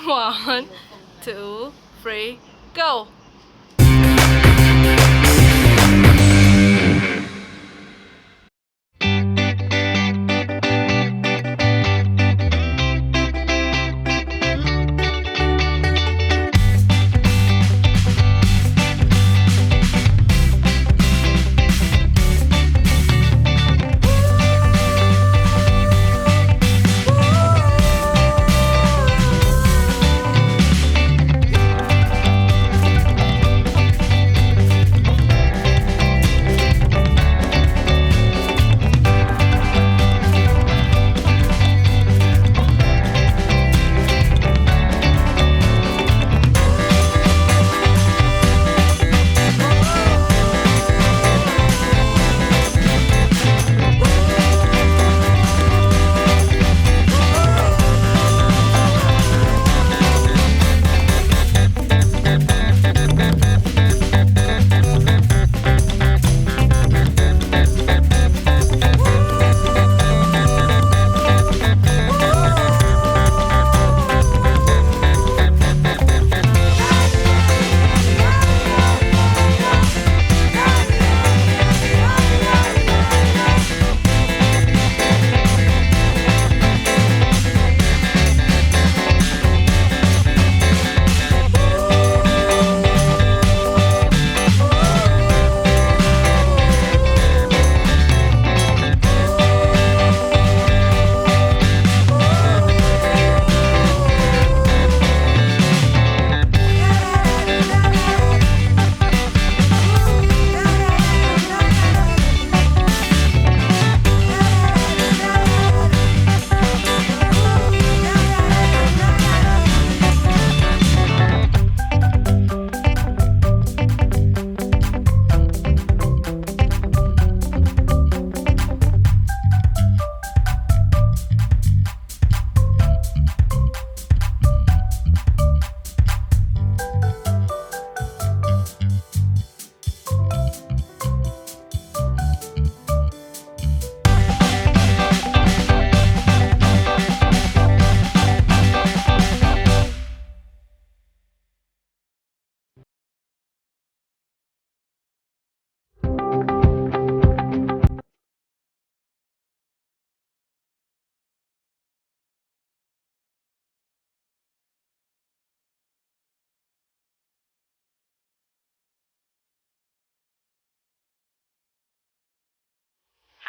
One, two, three, go!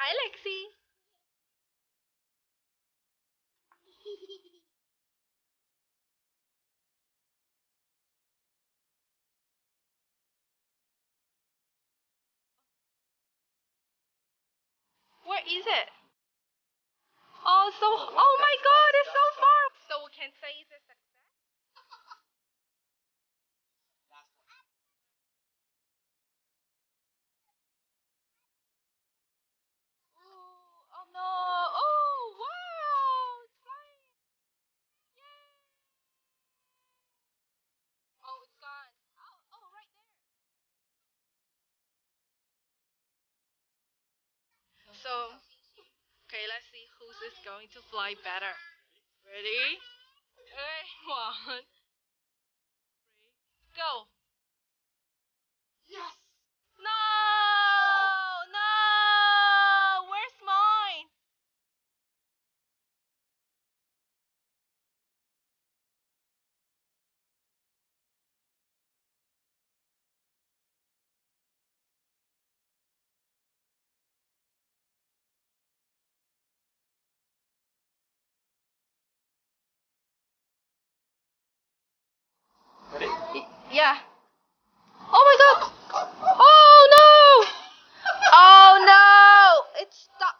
Hi, Lexi. Where is it? Oh, oh my God, it's so far. So we can say it's a success. Oh no. Oh, wow. It's flying. Yay. Oh, it's gone. Oh, right there. So, okay, let's see who's is going to fly better. Ready? Okay, one, go. Yes! No, no. Where's mine? Ready? Yeah. Oh my God. Oh no. Oh no. It's stuck.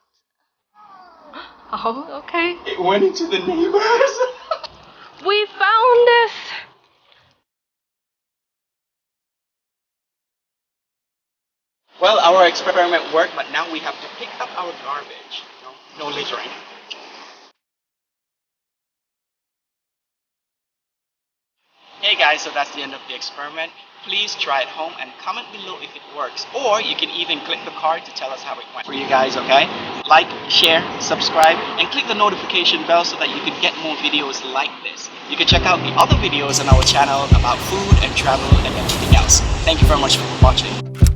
Oh, okay. It went into the neighbors! We found this. Well, our experiment worked, but now we have to pick up our garbage. No littering. Hey guys, so that's the end of the experiment. Please try it home and comment below if it works. Or you can even click the card to tell us how it went for you guys, okay? Like, share, subscribe, and click the notification bell so that you can get more videos like this. You can check out the other videos on our channel about food and travel and everything else. Thank you very much for watching.